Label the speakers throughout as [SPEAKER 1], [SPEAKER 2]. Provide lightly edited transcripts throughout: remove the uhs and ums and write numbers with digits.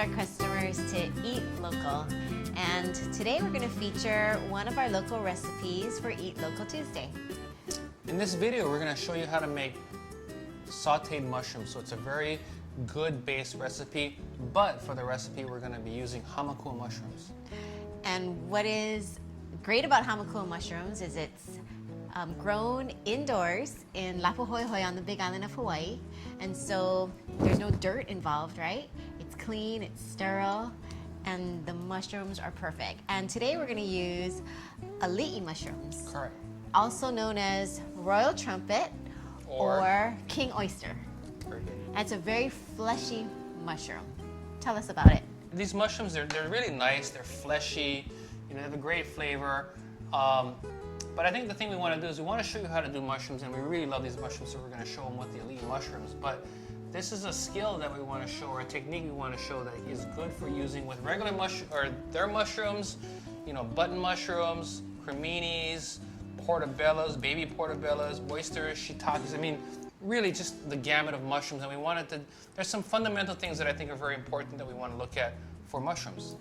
[SPEAKER 1] our customers to eat local. And today we're going to feature one of our local recipes for Eat Local Tuesday.
[SPEAKER 2] In this video, we're going to show you how to make sauteed mushrooms. So it's a very good base recipe, but for the recipe, we're going to be using Hamakua mushrooms.
[SPEAKER 1] And what is great about Hamakua mushrooms is it's grown indoors in Lapuhoihoi on the Big Island of Hawaii. And so there's no dirt involved, right? It's clean, it's sterile, and the mushrooms are perfect. And today we're going to use ali'i mushrooms.
[SPEAKER 2] Correct.
[SPEAKER 1] Also known as royal trumpet or king oyster.
[SPEAKER 2] Perfect.
[SPEAKER 1] And it's a very fleshy mushroom. Tell us about it.
[SPEAKER 2] These mushrooms, they're really nice, they're fleshy, they have a great flavor. But I think the thing we want to do is we want to show you how to do mushrooms, and we really love these mushrooms, so we're going to show them with the ali'i mushrooms. But this is a skill that we want to show, or a technique we want to show that is good for using with regular mushrooms, or their mushrooms, button mushrooms, creminis, portobellos, baby portobellos, oysters, shiitakes. I mean, really just the gamut of mushrooms. And we wanted to, there's some fundamental things that I think are very important that we want to look at for mushrooms.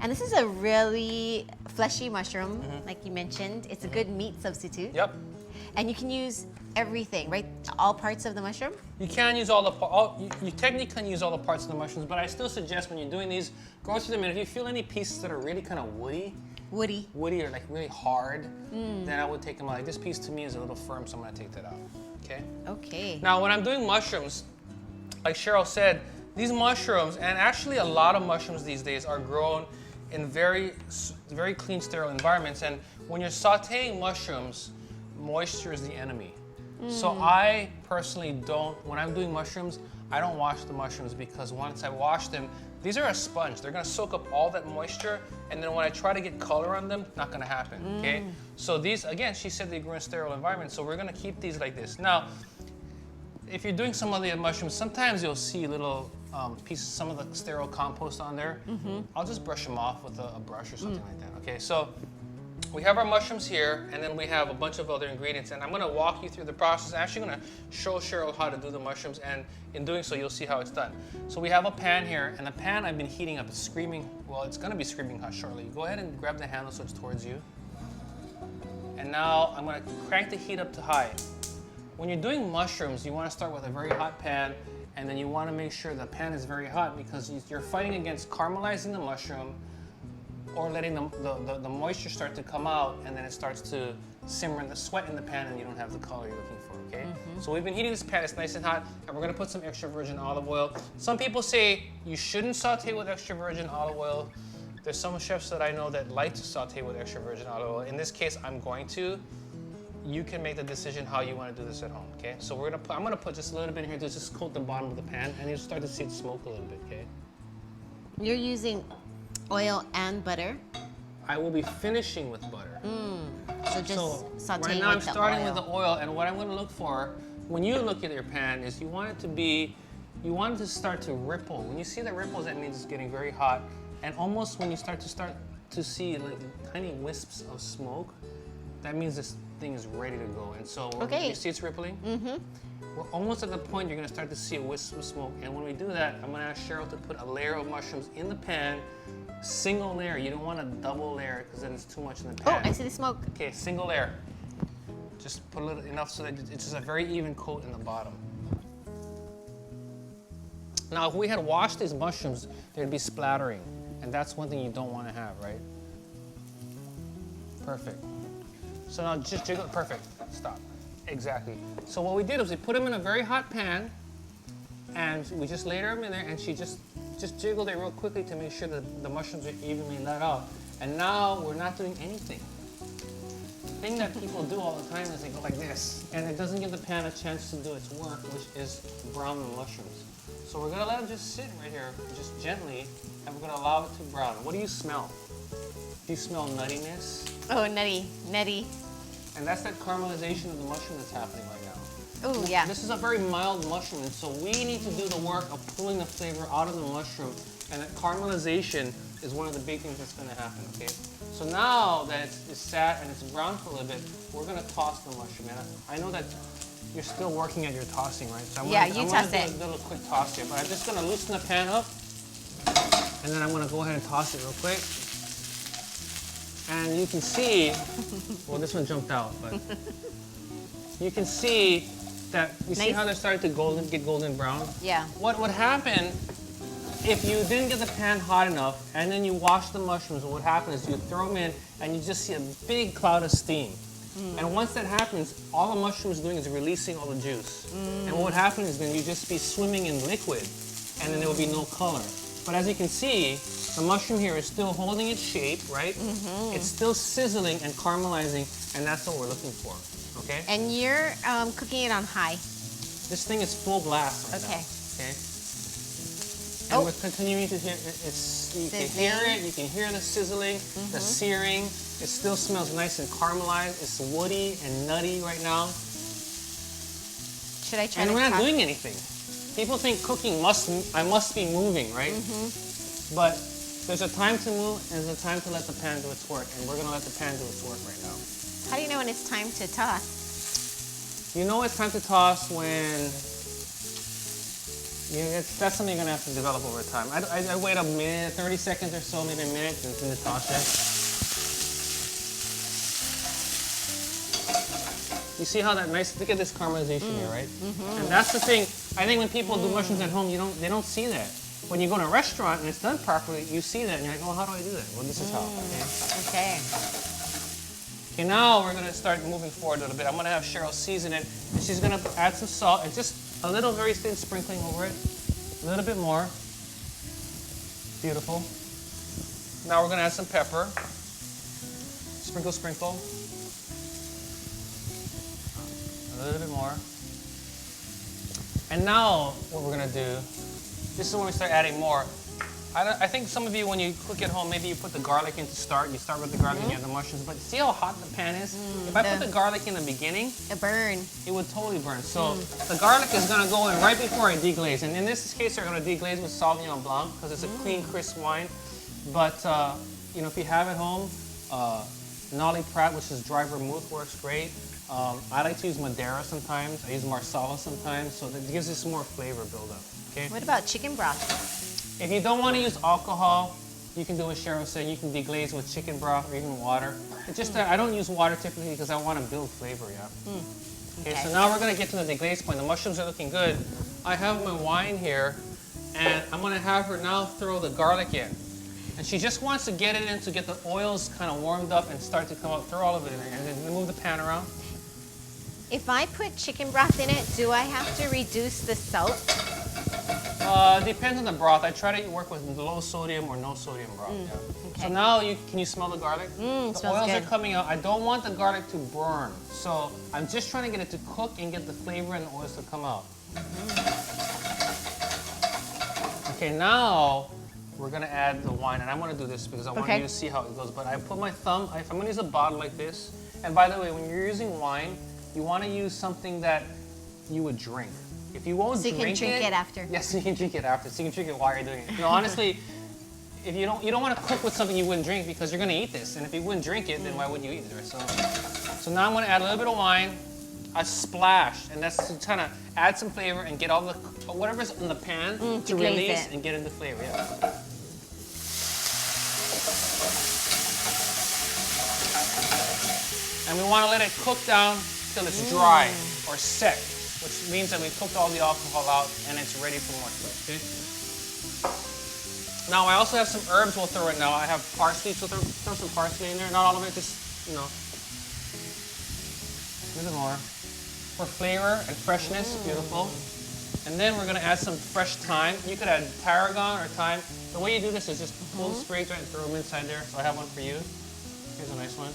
[SPEAKER 1] And this is a really fleshy mushroom, like you mentioned. It's a good meat substitute.
[SPEAKER 2] Yep.
[SPEAKER 1] And you can use everything, right? All parts of the mushroom?
[SPEAKER 2] You can use you technically can use all the parts of the mushrooms, but I still suggest when you're doing these, go through them, and if you feel any pieces that are really kind of woody or like really hard, then I would take them out. Like this piece to me is a little firm, so I'm gonna take that out, okay?
[SPEAKER 1] Okay.
[SPEAKER 2] Now when I'm doing mushrooms, like Cheryl said, these mushrooms, and actually a lot of mushrooms these days are grown in very clean, sterile environments. And when you're sauteing mushrooms, moisture is the enemy. So I personally don't, when I'm doing mushrooms, I don't wash the mushrooms, because once I wash them, these are a sponge. They're gonna soak up all that moisture, and then when I try to get color on them, not gonna happen, okay? So these, again, she said they grow in sterile environments, so we're gonna keep these like this. Now, if you're doing some of the mushrooms, sometimes you'll see little pieces, some of the sterile compost on there. I'll just brush them off with a brush or something like that, okay? So we have our mushrooms here, and then we have a bunch of other ingredients, and I'm gonna walk you through the process. I'm actually gonna show Cheryl how to do the mushrooms, and in doing so, you'll see how it's done. So we have a pan here, and the pan I've been heating up. It's screaming, well, it's gonna be screaming hot shortly. Go ahead and grab the handle so it's towards you. And now I'm gonna crank the heat up to high. When you're doing mushrooms, you wanna start with a very hot pan, and then you wanna make sure the pan is very hot, because you're fighting against caramelizing the mushroom or letting the moisture start to come out, and then it starts to simmer in the sweat in the pan, and you don't have the color you're looking for, okay? So we've been heating this pan, it's nice and hot, and we're gonna put some extra virgin olive oil. Some people say you shouldn't saute with extra virgin olive oil. There's some chefs that I know that like to saute with extra virgin olive oil. In this case, I'm going to. You can make the decision how you want to do this at home, okay? So I'm gonna put just a little bit in here to just coat the bottom of the pan, and you'll start to see it smoke a little bit, okay?
[SPEAKER 1] You're using oil and butter.
[SPEAKER 2] I will be finishing with butter.
[SPEAKER 1] So just sauteing
[SPEAKER 2] right now I'm
[SPEAKER 1] with the
[SPEAKER 2] starting
[SPEAKER 1] oil.
[SPEAKER 2] with the oil, and what I'm gonna look for when you look at your pan is you want it to start to ripple. When you see the ripples, that means it's getting very hot, and almost when you start to see like tiny wisps of smoke, that means this thing is ready to go. And so you see it's rippling? We're almost at the point you're gonna start to see a wisp of smoke. And when we do that, I'm gonna ask Cheryl to put a layer of mushrooms in the pan, single layer. You don't want a double layer, because then it's too much in the pan.
[SPEAKER 1] Oh, I see the smoke.
[SPEAKER 2] Okay, single layer. Just put a little enough so that it's just a very even coat in the bottom. Now, if we had washed these mushrooms, they'd be splattering. And that's one thing you don't want to have, right? Perfect. So now just jiggle, perfect, stop. Exactly. So what we did was we put them in a very hot pan, and we just laid them in there, and she just jiggled it real quickly to make sure that the mushrooms are evenly let out. And now we're not doing anything. The thing that people do all the time is they go like this, and it doesn't give the pan a chance to do its work, which is brown the mushrooms. So we're gonna let them just sit right here, just gently, and we're gonna allow it to brown. What do you smell? Do you smell nuttiness?
[SPEAKER 1] Oh, nutty.
[SPEAKER 2] And that's that caramelization of the mushroom that's happening right now.
[SPEAKER 1] Oh, yeah.
[SPEAKER 2] This is a very mild mushroom, and so we need to do the work of pulling the flavor out of the mushroom, and that caramelization is one of the big things that's gonna happen, okay? So now that it's sat and it's brown for a little bit, we're gonna toss the mushroom. And I know that you're still working at your tossing, right? So I'm gonna do a little quick toss here, but I'm just gonna loosen the pan up And then I'm gonna go ahead and toss it real quick. And you can see, well, this one jumped out, but you can see that, you see
[SPEAKER 1] Nice.
[SPEAKER 2] how they're starting to get golden brown?
[SPEAKER 1] Yeah.
[SPEAKER 2] What would happen if you didn't get the pan hot enough and then you wash the mushrooms, what would happen is you throw them in and you just see a big cloud of steam. And once that happens, all the mushroom is doing is releasing all the juice. And what would happen is then you just be swimming in liquid and then there will be no color. But as you can see, the mushroom here is still holding its shape, right? It's still sizzling and caramelizing, and that's what we're looking for, okay?
[SPEAKER 1] And you're cooking it on high.
[SPEAKER 2] This thing is full blast right
[SPEAKER 1] Okay.
[SPEAKER 2] now, okay? And we're continuing to hear, you can hear it, you can hear the sizzling, the searing. It still smells nice and caramelized. It's woody and nutty right now.
[SPEAKER 1] Should I try
[SPEAKER 2] And
[SPEAKER 1] to
[SPEAKER 2] we're not
[SPEAKER 1] toss-
[SPEAKER 2] doing anything. People think cooking I must be moving, right? But there's a time to move and there's a time to let the pan do its work. And we're gonna let the pan do its work right now.
[SPEAKER 1] How do you know when it's time to toss?
[SPEAKER 2] You know it's time to toss when, that's something you're gonna have to develop over time. I wait a minute, 30 seconds or so, maybe a minute, and then toss it. You see how that nice, look at this caramelization here, right? And that's the thing, I think when people do mushrooms at home, they don't see that. When you go to a restaurant and it's done properly, you see that and you're like, oh, how do I do that? Well, this is how, okay?
[SPEAKER 1] Okay.
[SPEAKER 2] Okay, now we're gonna start moving forward a little bit. I'm gonna have Cheryl season it, and she's gonna add some salt and just a little very thin sprinkling over it. A little bit more. Beautiful. Now we're gonna add some pepper. Sprinkle, sprinkle. A little bit more. And now what we're gonna do, this is when we start adding more. I think some of you, when you cook at home, maybe you put the garlic in to start. You start with the garlic and you add the mushrooms. But see how hot the pan is? If I put the garlic in the beginning,
[SPEAKER 1] A burn.
[SPEAKER 2] it would totally burn. So the garlic is gonna go in right before I deglaze. And in this case, we're gonna deglaze with Sauvignon Blanc because it's a clean, crisp wine. But you know, if you have at home, Nolly Pratt, which is dry vermouth, works great. I like to use Madeira sometimes. I use Marsala sometimes, so that gives us more flavor buildup. Okay.
[SPEAKER 1] What about chicken broth?
[SPEAKER 2] If you don't want to use alcohol, you can do what Cheryl said. You can deglaze with chicken broth or even water. It's just that I don't use water typically because I want to build flavor, yeah. Okay, so now we're going to get to the deglaze point. The mushrooms are looking good. I have my wine here, and I'm going to have her now throw the garlic in. And she just wants to get it in to get the oils kind of warmed up and start to come out. Throw all of it in there, and then move the pan around.
[SPEAKER 1] If I put chicken broth in it, do I have to reduce the salt?
[SPEAKER 2] Depends on the broth. I try to work with low sodium or no sodium broth. Yeah.
[SPEAKER 1] Okay.
[SPEAKER 2] So now, can you smell the garlic?
[SPEAKER 1] It
[SPEAKER 2] The
[SPEAKER 1] smells
[SPEAKER 2] oils
[SPEAKER 1] good.
[SPEAKER 2] are coming out. I don't want the garlic to burn. So I'm just trying to get it to cook and get the flavor and the oils to come out. Okay, now we're gonna add the wine. And I'm gonna do this because I want you to see how it goes. But I put my thumb, if I'm gonna use a bottle like this. And by the way, when you're using wine, you wanna use something that you would drink. If you won't
[SPEAKER 1] So you can drink it after.
[SPEAKER 2] Yes, you can drink it after. So you can drink it while you're doing it. No, honestly, if you don't want to cook with something you wouldn't drink because you're going to eat this. And if you wouldn't drink it, then why would you eat it? Right? So now I'm going to add a little bit of wine, a splash, and that's to kind of add some flavor and get all the whatever's in the pan to
[SPEAKER 1] glaze
[SPEAKER 2] release
[SPEAKER 1] it.
[SPEAKER 2] and get into flavor. Yeah. And we want to let it cook down till it's dry or set, which means that we've cooked all the alcohol out and it's ready for more stuff, okay? Now I also have some herbs we'll throw in now. I have parsley, so throw some parsley in there. Not all of it, just, you know, a little more. For flavor and freshness, beautiful. And then we're gonna add some fresh thyme. You could add tarragon or thyme. The way you do this is just pull the sprigs right and throw them inside there. So I have one for you. Here's a nice one.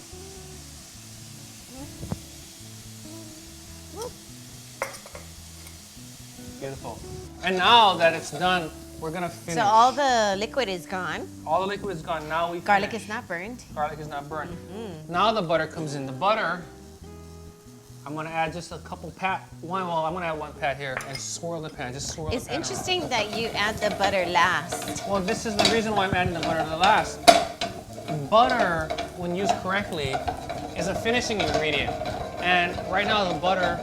[SPEAKER 2] Beautiful. And now that it's done, we're gonna finish.
[SPEAKER 1] So all the liquid is gone.
[SPEAKER 2] All the liquid is gone. Now we
[SPEAKER 1] Garlic
[SPEAKER 2] finish.
[SPEAKER 1] is not burned.
[SPEAKER 2] Garlic is not burned. Now the butter comes in. The butter, I'm gonna add just a couple I'm gonna add one pat here and swirl the pan. Just swirl
[SPEAKER 1] It's
[SPEAKER 2] the pan
[SPEAKER 1] interesting that you add the butter last.
[SPEAKER 2] around. Well, this is the reason why I'm adding the butter to the last. Butter, when used correctly, is a finishing ingredient. And right now the butter,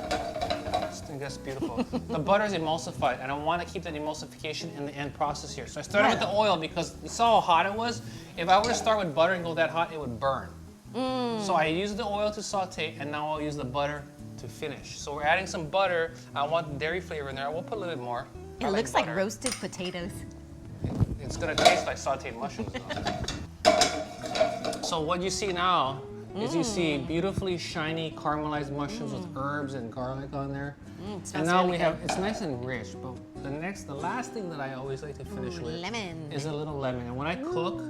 [SPEAKER 2] think that's beautiful. The butter is emulsified, and I want to keep that emulsification in the end process here. So I started with the oil because you saw how hot it was. If I were to start with butter and go that hot, it would burn. So I used the oil to saute, and now I'll use the butter to finish. So we're adding some butter. I want the dairy flavor in there. We'll put a little bit more.
[SPEAKER 1] It looks like roasted potatoes.
[SPEAKER 2] It's gonna taste like sauteed mushrooms though. So what you see now is you see beautifully shiny caramelized mushrooms with herbs and garlic on there. And now we have, it's nice and rich, but the last thing that I always like to finish with
[SPEAKER 1] lemon.
[SPEAKER 2] is a little lemon. And when I cook,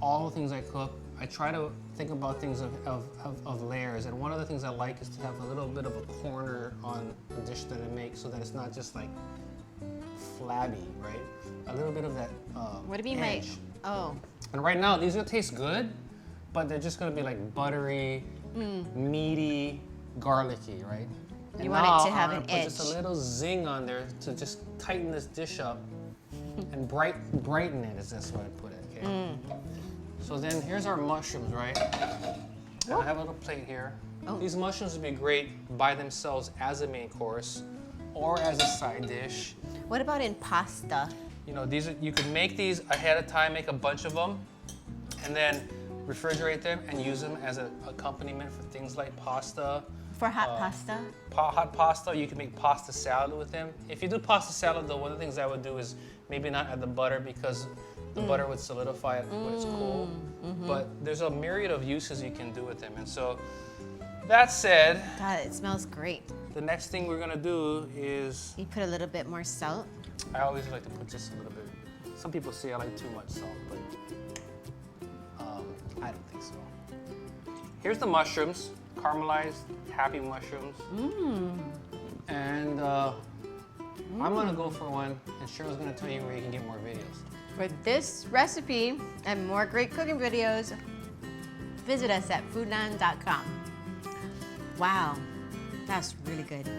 [SPEAKER 2] all the things I cook, I try to think about things of layers. And one of the things I like is to have a little bit of a corner on the dish that I make so that it's not just like flabby, right? A little bit of that
[SPEAKER 1] What do you mean
[SPEAKER 2] edge.
[SPEAKER 1] Oh.
[SPEAKER 2] And right now, these will taste good, but they're just gonna be like buttery, meaty, garlicky, right?
[SPEAKER 1] You want it to have
[SPEAKER 2] I'm
[SPEAKER 1] an
[SPEAKER 2] gonna put
[SPEAKER 1] edge.
[SPEAKER 2] just a little zing on there to just tighten this dish up and brighten it, is that's where I put it, okay? So then here's our mushrooms, right? And I have a little plate here.
[SPEAKER 1] Oh.
[SPEAKER 2] These mushrooms would be great by themselves as a main course or as a side dish.
[SPEAKER 1] What about in pasta?
[SPEAKER 2] You know, you could make these ahead of time, make a bunch of them, and then refrigerate them and use them as an accompaniment for things like pasta.
[SPEAKER 1] For hot pasta?
[SPEAKER 2] Hot pasta, you can make pasta salad with them. If you do pasta salad, though, one of the things I would do is maybe not add the butter because the butter would solidify it when it's cool. But there's a myriad of uses you can do with them. And so, that said,
[SPEAKER 1] God, it smells great.
[SPEAKER 2] the next thing we're gonna do is,
[SPEAKER 1] You put a little bit more salt.
[SPEAKER 2] I always like to put just a little bit. Some people say I like too much salt, but I don't think so. Here's the mushrooms, caramelized, happy mushrooms. And I'm gonna go for one, and Cheryl's gonna tell you where you can get more videos.
[SPEAKER 1] For this recipe and more great cooking videos, visit us at foodland.com. Wow, that's really good.